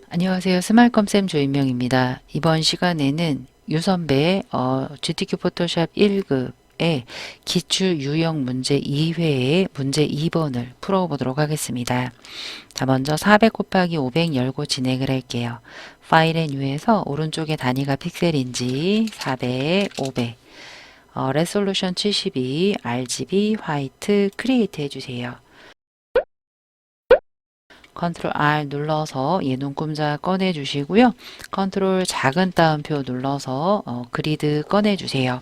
안녕하세요. 스마일컴쌤 조인명입니다. 이번 시간에는 유선배의 GTQ 포토샵 1급의 기출 유형 문제 2회의 문제 2번을 풀어보도록 하겠습니다. 자, 먼저 400 곱하기 500 열고 진행을 할게요. 파일 앤 뉴에서 오른쪽에 단위가 픽셀인지 400, 500, 레솔루션 72, RGB, 화이트, 크리에이트 해주세요. 컨트롤 R 눌러서 얘 눈금자 꺼내 주시고요. 컨트롤 작은 따옴표 눌러서 그리드 꺼내 주세요.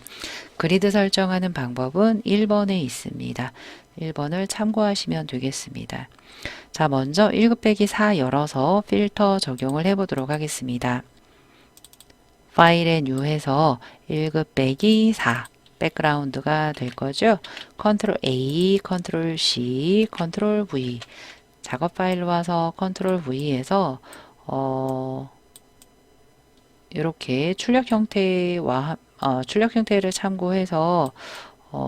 그리드 설정하는 방법은 1번에 있습니다. 1번을 참고하시면 되겠습니다. 자, 먼저 1급 빼기 4 열어서 필터 적용을 해보도록 하겠습니다. 파일에 뉴 해서 1급 빼기 4 백그라운드가 될 거죠. 컨트롤 A, 컨트롤 C, 컨트롤 V 작업 파일로 와서 컨트롤 V에서 이렇게 출력 형태와 출력 형태를 참고해서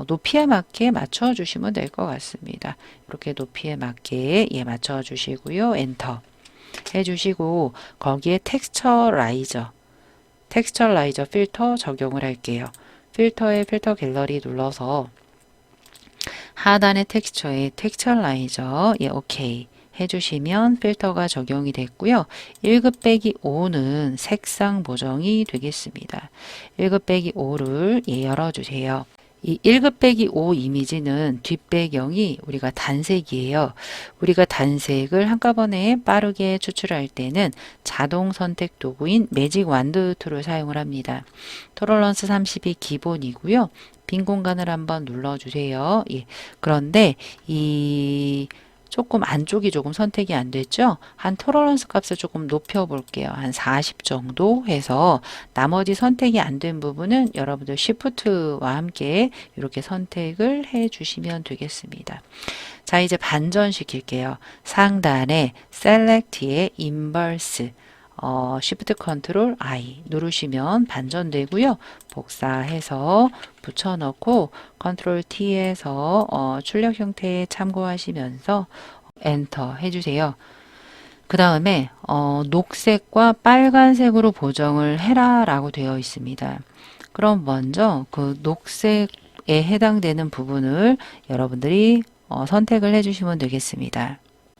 높이에 맞게 맞춰 주시면 될 것 같습니다. 이렇게 높이에 맞게 맞춰 주시고요. 엔터 해 주시고 거기에 텍스처라이저 필터 적용을 할게요. 필터에 필터 갤러리 눌러서 하단의 텍스처에 텍스처라이저 오케이 해주시면 필터가 적용이 됐고요. 1급 빼기 5는 색상 보정이 되겠습니다. 1급 빼기 5를 열어주세요. 이 1급 빼기 5 이미지는 뒷배경이 우리가 단색이에요. 우리가 단색을 한꺼번에 빠르게 추출할 때는 자동 선택 도구인 매직 완드 툴을 사용을 합니다. 토러런스 30이 기본이고요. 빈 공간을 한번 눌러주세요. 그런데 이 조금 안쪽이 조금 선택이 안 됐죠? 한 토러런스 값을 조금 높여 볼게요. 한 40 정도 해서 나머지 선택이 안 된 부분은 여러분들 Shift와 함께 이렇게 선택을 해 주시면 되겠습니다. 자, 이제 반전시킬게요. 상단에 Select의 Inverse Shift Control I 누르시면 반전되고요. 복사해서 붙여넣고 Ctrl T에서 출력 형태에 참고하시면서 엔터 해주세요. 그 다음에 녹색과 빨간색으로 보정을 해라 라고 되어 있습니다. 그럼 먼저 그 녹색에 해당되는 부분을 여러분들이 선택을 해주시면 되겠습니다.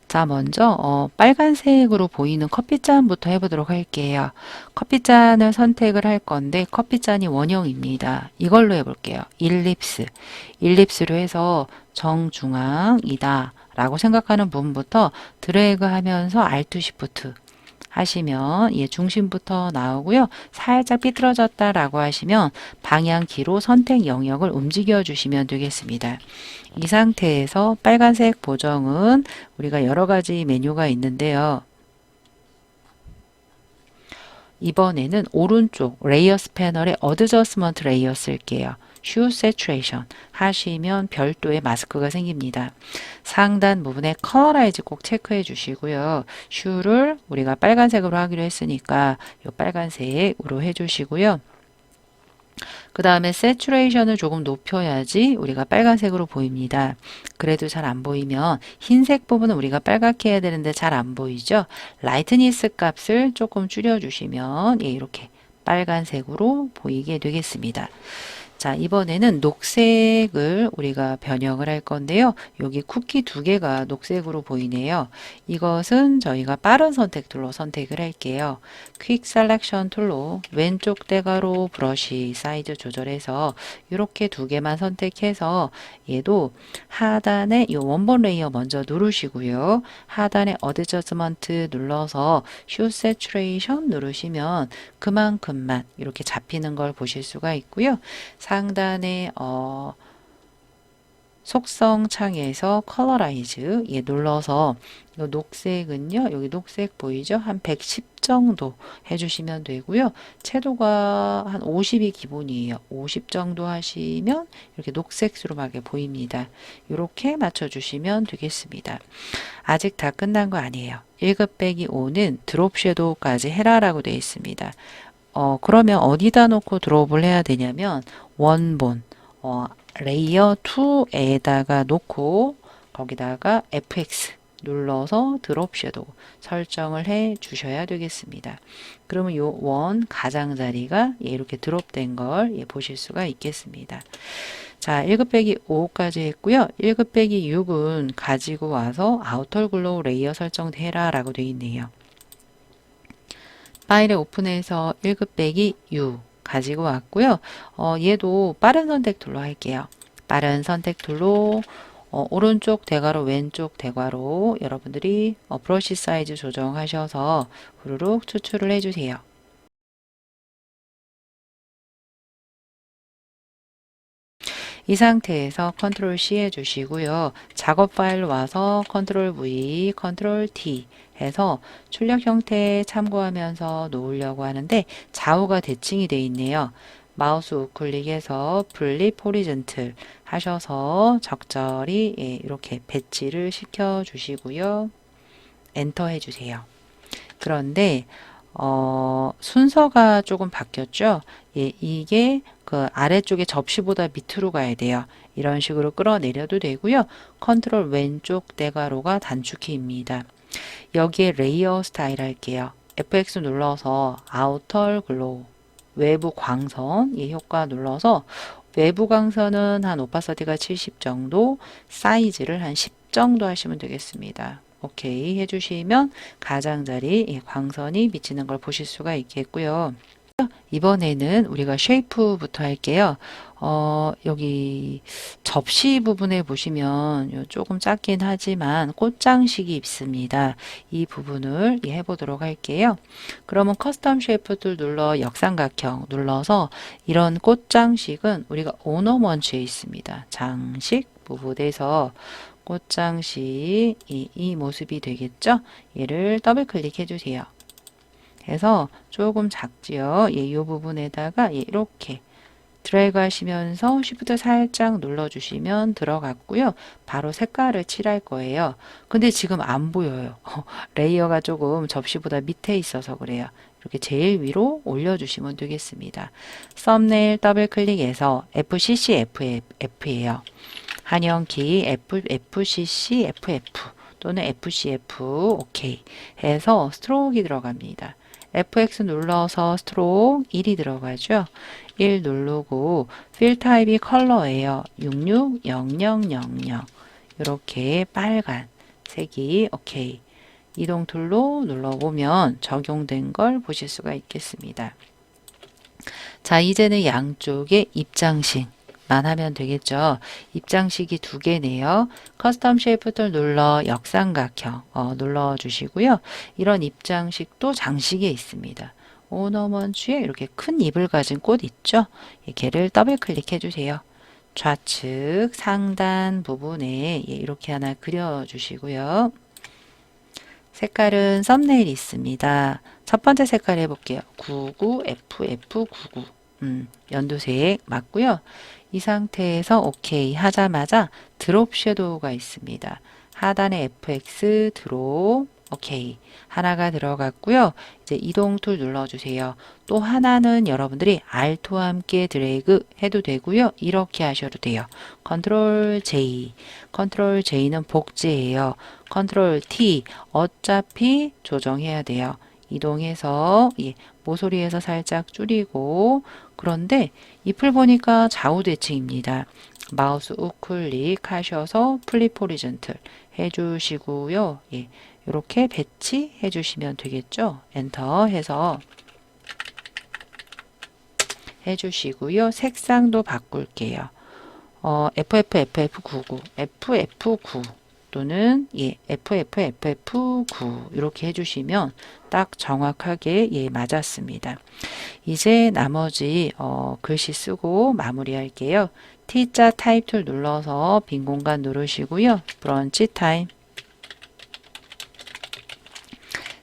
자, 먼저 빨간색으로 보이는 커피잔부터 해보도록 할게요. 커피잔을 선택을 할 건데 커피잔이 원형입니다. 이걸로 해볼게요. 일립스로 해서 정중앙이다 라고 생각하는 부분부터 드래그 하면서 Alt Shift 하시면 중심부터 나오고요. 살짝 삐뚤어졌다 라고 하시면 방향키로 선택 영역을 움직여 주시면 되겠습니다. 이 상태에서 빨간색 보정은 우리가 여러 가지 메뉴가 있는데요. 이번에는 오른쪽 레이어스 패널에 어드저스먼트 레이어 쓸게요. 슈 세츄레이션 하시면 별도의 마스크가 생깁니다. 상단 부분에 컬러라이즈 꼭 체크해 주시고요. 슈를 우리가 빨간색으로 하기로 했으니까 이 빨간색으로 해 주시고요. 그 다음에 세츄레이션을 조금 높여야지 우리가 빨간색으로 보입니다. 그래도 잘 안 보이면 흰색 부분은 우리가 빨갛게 해야 되는데 잘 안 보이죠? 라이트니스 값을 조금 줄여주시면 이렇게 빨간색으로 보이게 되겠습니다. 자, 이번에는 녹색을 우리가 변형을 할 건데요. 여기 쿠키 두 개가 녹색으로 보이네요. 이것은 저희가 빠른 선택 툴로 선택을 할게요. 퀵 셀렉션 툴로 왼쪽 대가로 브러쉬 사이즈 조절해서 이렇게 두 개만 선택해서 얘도 하단에 이 원본 레이어 먼저 누르시고요. 하단에 어드저스먼트 눌러서 슈 세츄레이션 누르시면 그만큼만 이렇게 잡히는 걸 보실 수가 있고요. 상단에 속성 창에서 컬러라이즈 눌러서 이 녹색은요. 여기 녹색 보이죠? 한 110 정도 해주시면 되고요. 채도가 한 50이 기본이에요. 50 정도 하시면 이렇게 녹색스름하게 보입니다. 이렇게 맞춰주시면 되겠습니다. 아직 다 끝난 거 아니에요. 1급 빼기 5는 드롭 섀도우까지 해라라고 되어 있습니다. 그러면 어디다 놓고 드롭을 해야 되냐면 원본 레이어 2에다가 놓고 거기다가 FX 눌러서 드롭 섀도우 설정을 해 주셔야 되겠습니다. 그러면 요 원 가장자리가 이렇게 드롭된 걸 보실 수가 있겠습니다. 자, 1급 빼기 5까지 했고요. 1급 빼기 6은 가지고 와서 아우터 글로우 레이어 설정해라 라고 되어 있네요. 파일에 오픈해서 1급 빼기 6 가지고 왔고요. 얘도 빠른 선택 툴로 할게요. 빠른 선택 툴로 오른쪽 대괄호 왼쪽 대괄호 여러분들이 브러쉬 사이즈 조정하셔서 후루룩 추출을 해주세요. 이 상태에서 컨트롤 C 해주시고요. 작업 파일로 와서 컨트롤 V, 컨트롤 T 해서 출력 형태 참고하면서 놓으려고 하는데 좌우가 대칭이 되어 있네요. 마우스 우클릭해서 플립 호리젠틀 하셔서 적절히 이렇게 배치를 시켜 주시고요. 엔터 해주세요. 그런데 순서가 조금 바뀌었죠. 이게 그 아래쪽에 접시보다 밑으로 가야 돼요. 이런 식으로 끌어내려도 되고요. 컨트롤 왼쪽 대괄호가 단축키입니다. 여기에 레이어 스타일 할게요. FX 눌러서 아우터 글로우 외부 광선 이 효과 눌러서 외부 광선은 한 오파서티가 70 정도, 사이즈를 한 10 정도 하시면 되겠습니다. 오케이 해주시면 가장자리 광선이 비치는 걸 보실 수가 있겠고요. 이번에는 우리가 쉐이프부터 할게요. 여기 접시 부분에 보시면 조금 작긴 하지만 꽃장식이 있습니다. 이 부분을 해보도록 할게요. 그러면 커스텀 쉐이프 툴 눌러 역삼각형 눌러서 이런 꽃장식은 우리가 오너먼츠에 있습니다. 장식 부분에서 꽃장식 이 모습이 되겠죠? 얘를 더블 클릭해 주세요. 해서 조금 작지요. 이 부분에다가 이렇게 드래그 하시면서 쉬프트 살짝 눌러주시면 들어갔고요. 바로 색깔을 칠할 거예요. 근데 지금 안 보여요. 레이어가 조금 접시보다 밑에 있어서 그래요. 이렇게 제일 위로 올려주시면 되겠습니다. 썸네일 더블 클릭해서 FCC FF예요. 한영키 FCC FF 또는 FCF OK 해서 스트로크이 들어갑니다. FX 눌러서 스트로크 1이 들어가죠. 1 누르고 필 타입이 컬러예요. 660000 이렇게 빨간 색이 OK. 이동 툴로 눌러보면 적용된 걸 보실 수가 있겠습니다. 자, 이제는 양쪽에 입장식 만 하면 되겠죠. 입장식이 두 개네요. 커스텀 쉐이프 툴 눌러 역삼각형 눌러 주시고요. 이런 입장식도 장식에 있습니다. 오너먼츠에 이렇게 큰 잎을 가진 꽃 있죠. 걔를 더블 클릭해 주세요. 좌측 상단 부분에 이렇게 하나 그려 주시고요. 색깔은 썸네일이 있습니다. 첫 번째 색깔 해볼게요. 99FF99 연두색 맞고요. 이 상태에서 OK 하자마자 드롭 섀도우가 있습니다. 하단에 FX 드롭 OK 하나가 들어갔고요. 이제 이동 툴 눌러주세요. 또 하나는 여러분들이 Alt와 함께 드래그 해도 되고요. 이렇게 하셔도 돼요. 컨트롤 J 컨트롤 J는 복제예요. 컨트롤 T 어차피 조정해야 돼요. 이동해서 모서리에서 살짝 줄이고 그런데 잎을 보니까 좌우 대칭입니다. 마우스 우클릭 하셔서 플립 호리젠틀 해주시고요. 이렇게 배치해 주시면 되겠죠. 엔터 해서 해주시고요. 색상도 바꿀게요. FFFF99 FF9 또는 FFFF9 이렇게 해주시면 딱 정확하게 맞았습니다. 이제 나머지 글씨 쓰고 마무리 할게요. T자 타입 툴 눌러서 빈 공간 누르시고요. 브런치 타임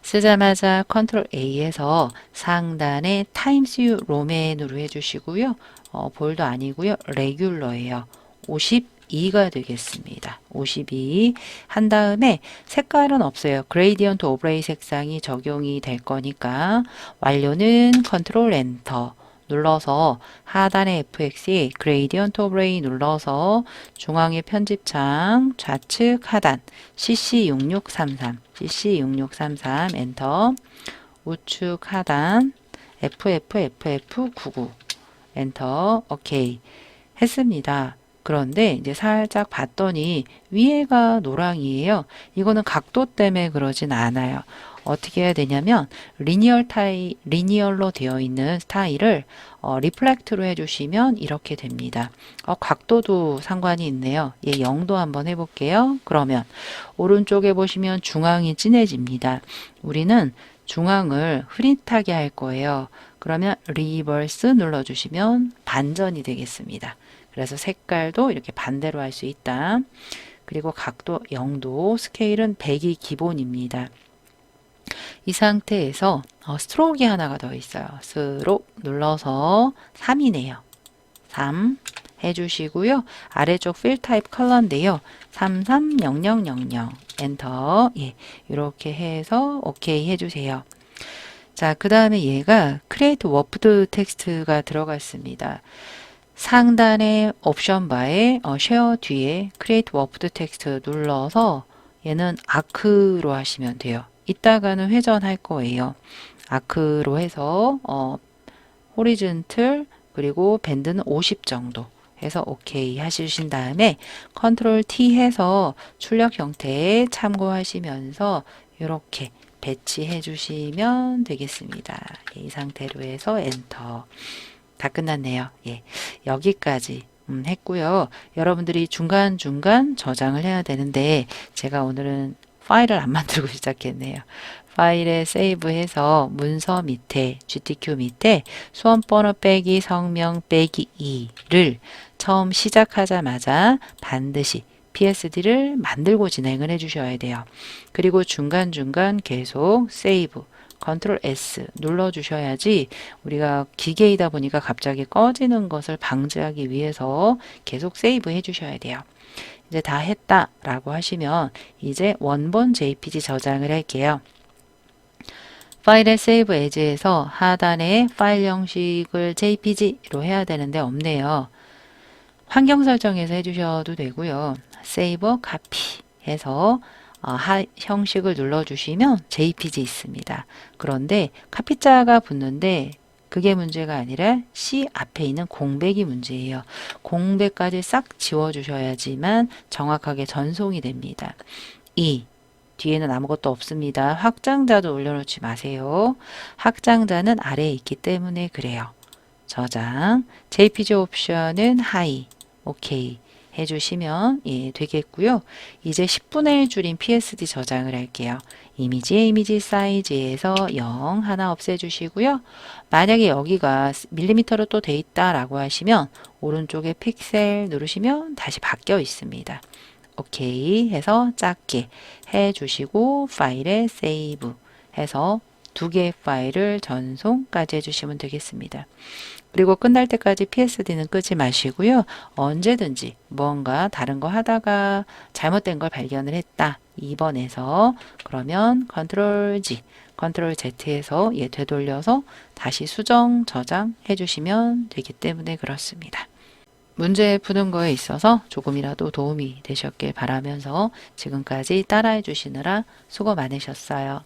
쓰자마자 컨트롤 A에서 상단에 타임스 뉴 로맨으로 해주시고요. 볼도 아니고요. 레귤러예요. 52가 되겠습니다. 52 한 다음에 색깔은 없어요. 그레이디언트 오브레이 색상이 적용이 될 거니까 완료는 컨트롤 엔터 눌러서 하단의 FX에 Gradient of Ray 눌러서 중앙의 편집창 좌측 하단 CC6633 CC6633 엔터 우측 하단 FFFF99 엔터 오케이 했습니다. 그런데 이제 살짝 봤더니 위에가 노랑이에요. 이거는 각도 때문에 그러진 않아요. 어떻게 해야 되냐면 리니얼로 되어 있는 스타일을 리플렉트로 해주시면 이렇게 됩니다. 각도도 상관이 있네요. 예, 0도 한번 해볼게요. 그러면 오른쪽에 보시면 중앙이 진해집니다. 우리는 중앙을 흐릿하게 할 거예요. 그러면 리버스 눌러주시면 반전이 되겠습니다. 그래서 색깔도 이렇게 반대로 할 수 있다. 그리고 각도 0도, 스케일은 100이 기본입니다. 이 상태에서 스트로크가 하나가 더 있어요. 스트로크 눌러서 3이네요. 3 해주시고요. 아래쪽 필 타입 컬러인데요. 330000 엔터. 예, 이렇게 해서 오케이 해주세요. 자, 그 다음에 얘가 크리에이트 워프드 텍스트가 들어갔습니다. 상단의 옵션 바에 쉐어 뒤에 크리에이트 워프드 텍스트 눌러서 얘는 아크로 하시면 돼요. 이따가는 회전할 거예요. 아크로 해서 호리즌틀 그리고 밴드는 50 정도 해서 오케이 하시신 다음에 컨트롤 T 해서 출력 형태 참고하시면서 이렇게 배치해 주시면 되겠습니다. 이 상태로 해서 엔터. 다 끝났네요. 예, 여기까지 했고요. 여러분들이 중간중간 저장을 해야 되는데 제가 오늘은 파일을 안 만들고 시작했네요. 파일에 세이브해서 문서 밑에 GTQ 밑에 수험번호 빼기 성명 빼기 2를 처음 시작하자마자 반드시 PSD를 만들고 진행을 해주셔야 돼요. 그리고 중간중간 계속 세이브 컨트롤 S 눌러주셔야지 우리가 기계이다 보니까 갑자기 꺼지는 것을 방지하기 위해서 계속 세이브 해주셔야 돼요. 이제 다 했다라고 하시면 이제 원본 JPG 저장을 할게요. 파일의 세이브 에즈에서 하단에 파일 형식을 JPG로 해야 되는데 없네요. 환경 설정에서 해주셔도 되고요. 세이버 카피 해서 형식을 눌러주시면 JPG 있습니다. 그런데 카피자가 붙는데 그게 문제가 아니라 C 앞에 있는 공백이 문제예요. 공백까지 싹 지워주셔야지만 정확하게 전송이 됩니다. 뒤에는 아무것도 없습니다. 확장자도 올려놓지 마세요. 확장자는 아래에 있기 때문에 그래요. 저장, JPG 옵션은 하이, 오케이 해주시면 예, 되겠고요. 이제 10분의 1 줄인 PSD 저장을 할게요. 이미지 사이즈에서 0 하나 없애주시고요. 만약에 여기가 밀리미터로 또 돼 있다라고 하시면 오른쪽에 픽셀 누르시면 다시 바뀌어 있습니다. 오케이 해서 작게 해주시고 파일에 세이브 해서 2개의 파일을 전송까지 해주시면 되겠습니다. 그리고 끝날 때까지 PSD는 끄지 마시고요. 언제든지 뭔가 다른 거 하다가 잘못된 걸 발견을 했다. 2번에서 그러면 컨트롤 G, 컨트롤 Z에서 얘 되돌려서 다시 수정, 저장 해주시면 되기 때문에 그렇습니다. 문제 푸는 거에 있어서 조금이라도 도움이 되셨길 바라면서 지금까지 따라해 주시느라 수고 많으셨어요.